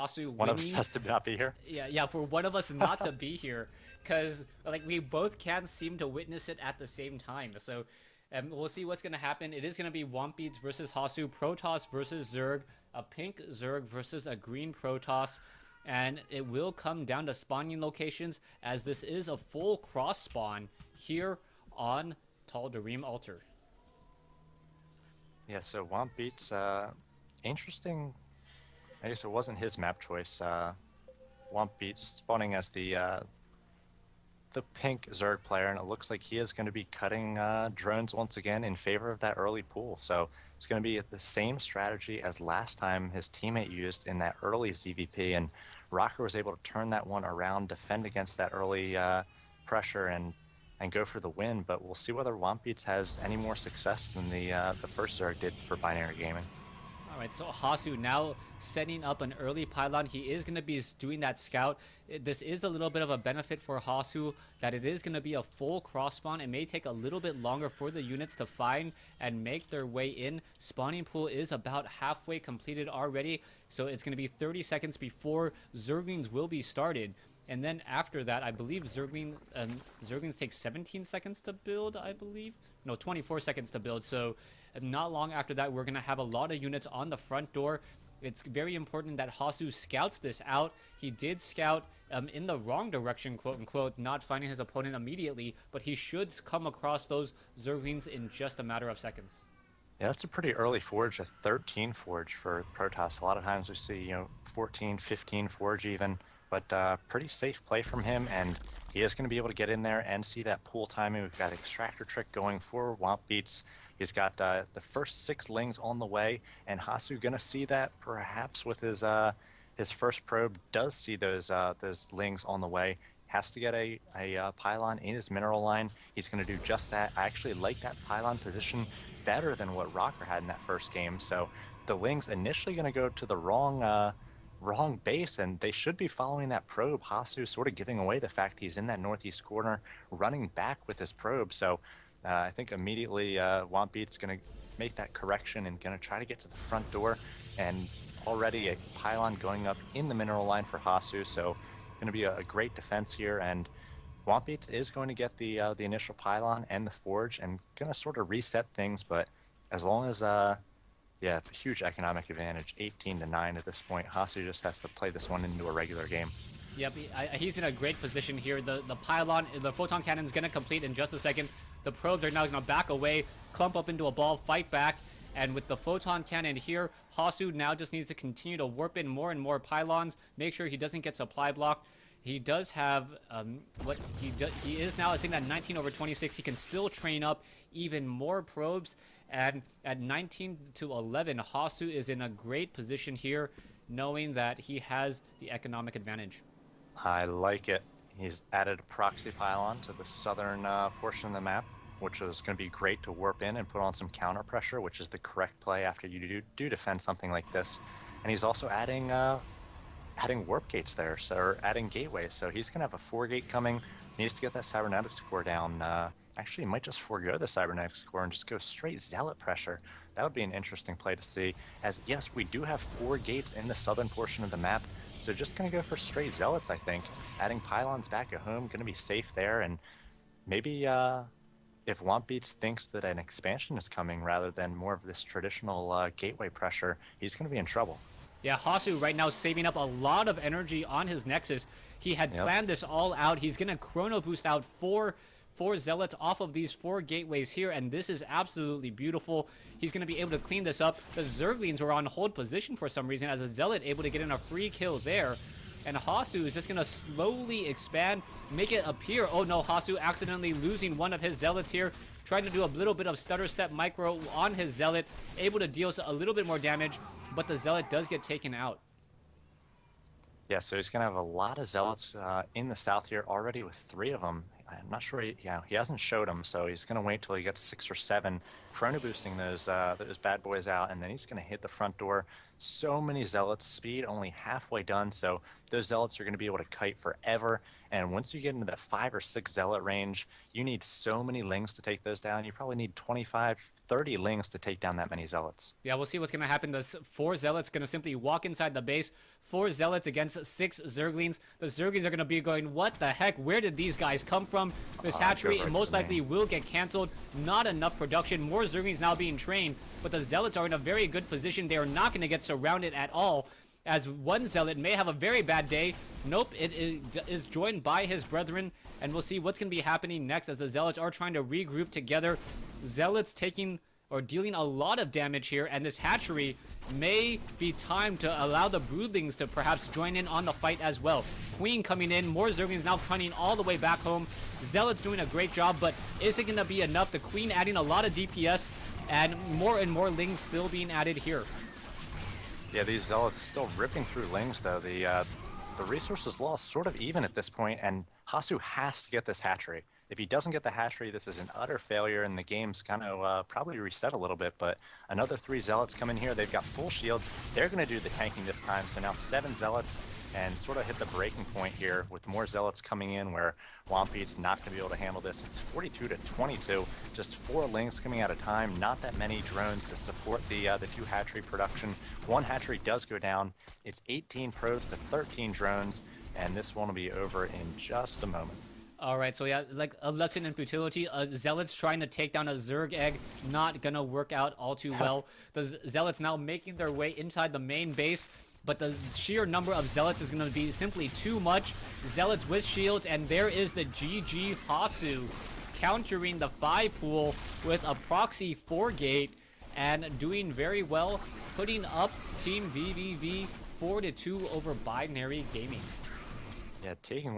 Hasu One of us winning. has to not be here. Yeah, for one of us not to be here, because like we both can't seem to witness it at the same time. So we'll see what's gonna happen. It is gonna be Wompeats versus Hasu, Protoss versus Zerg, a pink Zerg versus a green Protoss, and it will come down to spawning locations as this is a full cross spawn here on Tal'Darim Altar. Yeah, so Womp beats interesting. I guess it wasn't his map choice. Womp beats spawning as the pink Zerg player, and it looks like he is going to be cutting drones once again in favor of that early pool. So it's going to be the same strategy as last time his teammate used in that early ZVP, and Rocker was able to turn that one around, defend against that early pressure, and go for the win. But we'll see whether Wompeats has any more success than the first Zerg did for Binary Gaming. All right, so Hasu now setting up an early pylon. He is going to be doing that scout. This is a little bit of a benefit for Hasu that it is going to be a full cross spawn. It may take a little bit longer for the units to find and make their way in. Spawning pool is about halfway completed already, so it's going to be 30 seconds before Zerglings will be started. And then after that, I believe Zerglings take 17 seconds to build, I believe. No, 24 seconds to build. So not long after that, we're going to have a lot of units on the front door. It's very important that Hasu scouts this out. He did scout in the wrong direction, quote unquote, not finding his opponent immediately, but he should come across those Zerglings in just a matter of seconds. Yeah, that's a pretty early forge, a 13 forge for Protoss. A lot of times we see, 14, 15 forge even, but pretty safe play from him, and he is going to be able to get in there and see that pool timing. We've got Extractor Trick going for Womp Beats. He's got the first 6 lings on the way, and Hasu going to see that perhaps with his first probe, does see those lings on the way. Has to get a pylon in his mineral line. He's going to do just that. I actually like that pylon position better than what Rocker had in that first game. So the lings initially going to go to the wrong base, and they should be following that probe. Hasu sort of giving away the fact he's in that northeast corner, running back with his probe. So I think immediately Wompeat's going to make that correction and going to try to get to the front door, and already a pylon going up in the mineral line for Hasu. So going to be a great defense here, and Wompeats is going to get the initial pylon and the forge and going to sort of reset things. But as long as yeah, huge economic advantage, 18-9 at this point. Hasu just has to play this one into a regular game. Yep, he's in a great position here. The pylon, the photon cannon is going to complete in just a second. The probes are now going to back away, clump up into a ball, fight back. And with the photon cannon here, Hasu now just needs to continue to warp in more and more pylons, make sure he doesn't get supply blocked. He does have he is now sitting at 19/26. He can still train up even more probes, and at 19-11, Hasu is in a great position here, knowing that he has the economic advantage. I like it. He's added a proxy pylon to the southern portion of the map, which is going to be great to warp in and put on some counter pressure, which is the correct play after you do defend something like this. And he's also adding warp gates there, so or adding gateways. So he's going to have a 4-gate coming. Needs to get that cybernetics core down. Actually, he might just forego the cybernetics core and just go straight zealot pressure. That would be an interesting play to see. As yes, we do have 4 gates in the southern portion of the map, so just going to go for straight zealots, I think. Adding pylons back at home, going to be safe there, and maybe if Wompeats thinks that an expansion is coming rather than more of this traditional gateway pressure, he's going to be in trouble. Yeah, Hasu right now saving up a lot of energy on his Nexus. He had planned this all out. He's going to chrono boost out four zealots off of these 4 gateways here, and this is absolutely beautiful. He's going to be able to clean this up. The Zerglings were on hold position for some reason as a zealot able to get in a free kill there. And Hasu is just going to slowly expand, make it appear. Oh no, Hasu accidentally losing one of his zealots here. Trying to do a little bit of stutter step micro on his zealot. Able to deal a little bit more damage, but the zealot does get taken out. Yeah, so he's going to have a lot of zealots in the south here already with 3 of them. I'm not sure, he hasn't showed them, so he's going to wait till he gets 6 or 7, chrono boosting those bad boys out, and then he's going to hit the front door. So many zealots, speed only halfway done, so those zealots are going to be able to kite forever, and once you get into that 5 or 6 zealot range, you need so many lings to take those down. You probably need 25, 30 lings to take down that many zealots. Yeah, we'll see what's going to happen. The 4 zealots going to simply walk inside the base, 4 Zealots against 6 Zerglings. The Zerglings are going to be going, what the heck? Where did these guys come from? This hatchery most likely will get canceled. Not enough production. More Zerglings now being trained, but the Zealots are in a very good position. They are not going to get surrounded at all, as one Zealot may have a very bad day. Nope, it is joined by his brethren, and we'll see what's going to be happening next as the Zealots are trying to regroup together. Zealots taking or dealing a lot of damage here, and this hatchery may be time to allow the Broodlings to perhaps join in on the fight as well. Queen coming in, more Zerglings now running all the way back home. Zealots doing a great job, but is it going to be enough? The Queen adding a lot of DPS, and more Lings still being added here. Yeah, these Zealots still ripping through Lings, though. The resources lost sort of even at this point, and Hasu has to get this hatchery. If he doesn't get the hatchery, this is an utter failure, and the game's kind of probably reset a little bit. But another 3 Zealots come in here. They've got full shields. They're going to do the tanking this time. So now 7 Zealots, and sort of hit the breaking point here with more Zealots coming in, where Wompeat's not going to be able to handle this. It's 42 to 22. Just 4 Lings coming at a time. Not that many drones to support the 2 hatchery production. 1 hatchery does go down. It's 18 probes to 13 drones, and this one will be over in just a moment. All right, so yeah, like a lesson in futility. Zealots trying to take down a Zerg egg, not gonna work out all too well. The Zealots now making their way inside the main base, but the sheer number of Zealots is gonna be simply too much. Zealots with shields, and there is the GG Hasu countering the 5 pool with a proxy 4 gate and doing very well, putting up Team vVv 4-2 over Binary Gaming. Yeah, taking